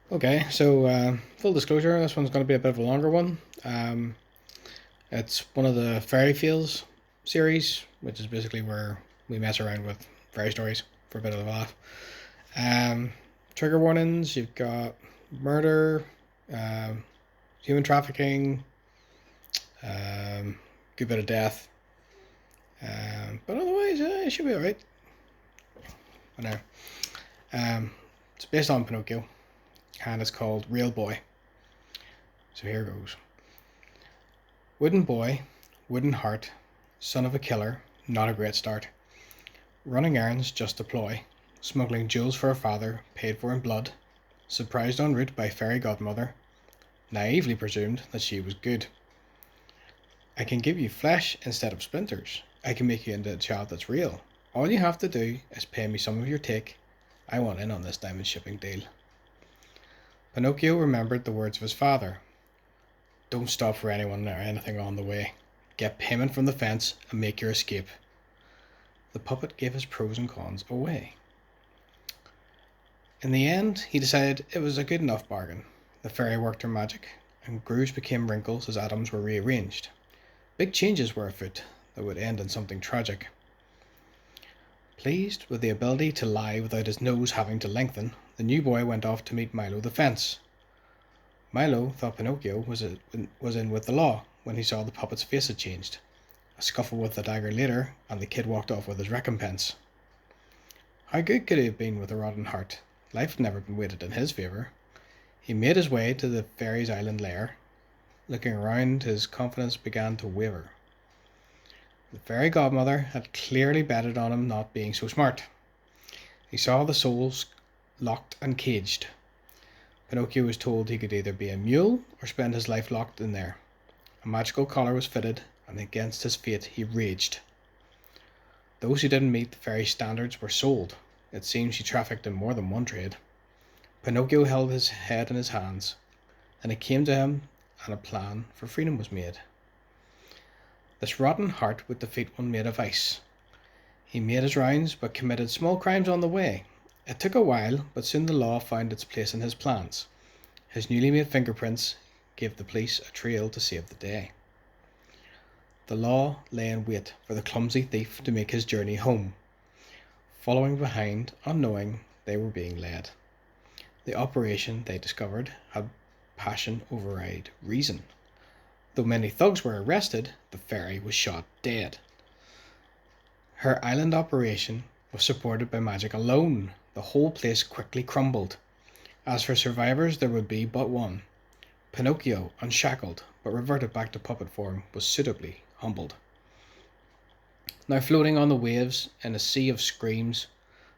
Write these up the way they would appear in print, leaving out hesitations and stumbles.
Okay, so full disclosure, this one's going to be a bit of a longer one. Um, it's one of the fairy tales series, which is basically where we mess around with fairy stories for a bit of a laugh. Um, Trigger warnings: you've got murder, um, human trafficking, good bit of death, but otherwise it should be alright. I know. It's based on Pinocchio, and it's called Real Boy. So here goes. Wooden boy, wooden heart, son of a killer, not a great start. Running errands just a ploy, smuggling jewels for a father, paid for in blood, surprised en route by fairy godmother, naively presumed that she was good. I can give you flesh instead of splinters. I can make you into a child that's real. All you have to do is pay me some of your take. I want in on this diamond shipping deal. Pinocchio remembered the words of his father. Don't stop for anyone or anything on the way. Get payment from the fence and make your escape. The puppet gave his pros and cons away. In the end, he decided it was a good enough bargain. The fairy worked her magic, and grooves became wrinkles as atoms were rearranged. Big changes were afoot that would end in something tragic. Pleased with the ability to lie without his nose having to lengthen, the new boy went off to meet Milo the fence. Milo thought Pinocchio was in with the law when he saw the puppet's face had changed. A scuffle with the dagger later, and the kid walked off with his recompense. How good could he have been with a rotten heart? Life had never been weighted in his favour. He made his way to the fairy's island lair. Looking around, his confidence began to waver. The fairy godmother had clearly betted on him not being so smart. He saw the souls locked and caged. Pinocchio was told he could either be a mule or spend his life locked in there. A magical collar was fitted, and against his fate he raged. Those who didn't meet the fairy's standards were sold. It seems she trafficked in more than one trade. Pinocchio held his head in his hands, and it came to him, and a plan for freedom was made. This rotten heart would defeat one made of ice. He made his rounds, but committed small crimes on the way. It took a while, but soon the law found its place in his plans. His newly made fingerprints gave the police a trail to save the day. The law lay in wait for the clumsy thief to make his journey home. Following behind, unknowing they were being led. The operation, they discovered, had passion override reason. Though many thugs were arrested, the fairy was shot dead. Her island operation was supported by magic alone. The whole place quickly crumbled. As for survivors, there would be but one. Pinocchio, unshackled, but reverted back to puppet form, was suitably humbled. Now floating on the waves in a sea of screams,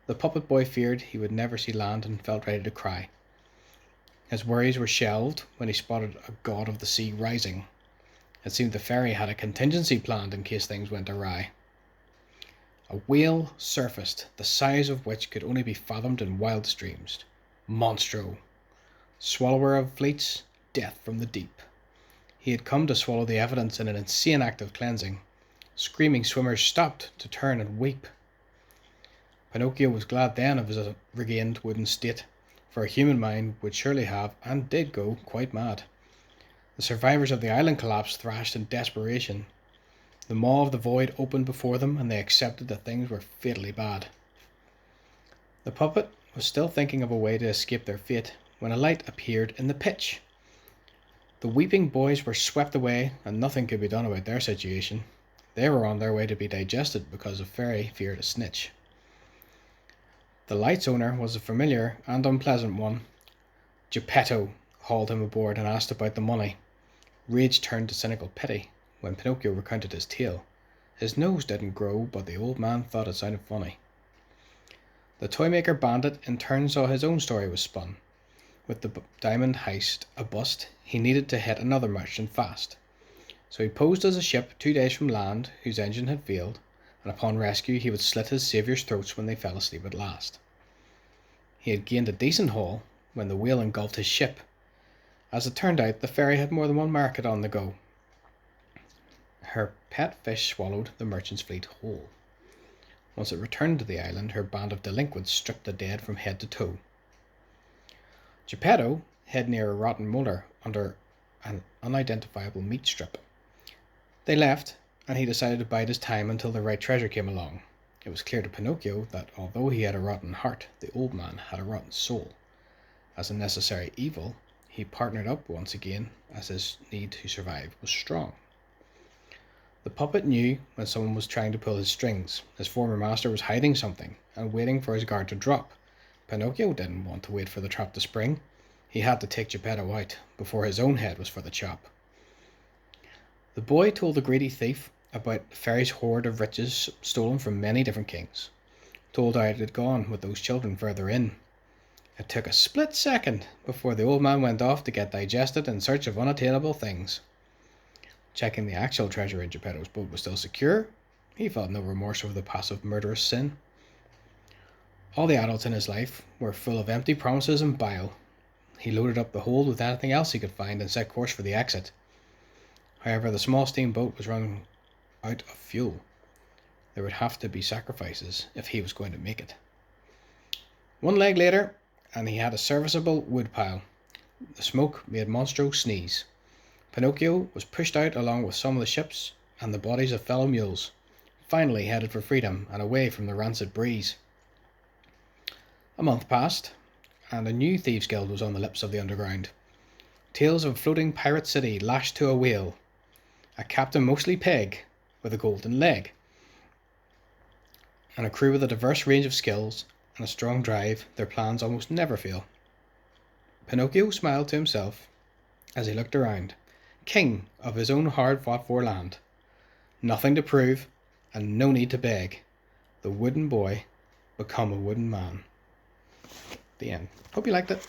the puppet boy feared he would never see land and felt ready to cry. His worries were shelved when he spotted a god of the sea rising. It seemed the fairy had a contingency planned in case things went awry. A whale surfaced, the size of which could only be fathomed in wild streams. Monstro! Swallower of fleets, death from the deep. He had come to swallow the evidence in an insane act of cleansing. Screaming swimmers stopped to turn and weep. Pinocchio was glad then of his regained wooden state, for a human mind would surely have, and did go, quite mad. The survivors of the island collapse thrashed in desperation. The maw of the void opened before them, and they accepted that things were fatally bad. The puppet was still thinking of a way to escape their fate when a light appeared in the pitch. The weeping boys were swept away, and nothing could be done about their situation. They were on their way to be digested because the fairy feared a snitch. The light's owner was a familiar and unpleasant one. Geppetto hauled him aboard and asked about the money. Rage turned to cynical pity when Pinocchio recounted his tale. His nose didn't grow, but the old man thought it sounded funny. The toymaker bandit in turn saw his own story was spun. With the diamond heist a bust, he needed to hit another merchant fast. So he posed as a ship 2 days from land whose engine had failed, and upon rescue he would slit his saviours' throats when they fell asleep at last. He had gained a decent haul when the whale engulfed his ship. As it turned out, the fairy had more than one market on the go. Her pet fish swallowed the merchant's fleet whole. Once it returned to the island, her band of delinquents stripped the dead from head to toe. Geppetto hid near a rotten molar under an unidentifiable meat strip. They left, and he decided to bide his time until the right treasure came along. It was clear to Pinocchio that although he had a rotten heart, the old man had a rotten soul. As a necessary evil, he partnered up once again as his need to survive was strong. The puppet knew when someone was trying to pull his strings. His former master was hiding something and waiting for his guard to drop. Pinocchio didn't want to wait for the trap to spring. He had to take Geppetto out before his own head was for the chop. The boy told the greedy thief about the fairy's hoard of riches stolen from many different kings. Told how it had gone with those children further in. It took a split second before the old man went off to get digested in search of unattainable things. Checking the actual treasure in Geppetto's boat was still secure, he felt no remorse over the passive murderous sin. All the adults in his life were full of empty promises and bile. He loaded up the hold with anything else he could find and set course for the exit. However, the small steamboat was running out of fuel. There would have to be sacrifices if he was going to make it. One leg later, and he had a serviceable wood pile. The smoke made Monstro sneeze. Pinocchio was pushed out along with some of the ships and the bodies of fellow mules, finally headed for freedom and away from the rancid breeze. A month passed, and a new thieves' guild was on the lips of the underground. Tales of a floating pirate city lashed to a whale, a captain mostly peg with a golden leg, and a crew with a diverse range of skills and a strong drive. Their plans almost never fail. Pinocchio smiled to himself as he looked around, king of his own hard-fought-for land. Nothing to prove, and no need to beg. The wooden boy become a wooden man. The end. Hope you liked it.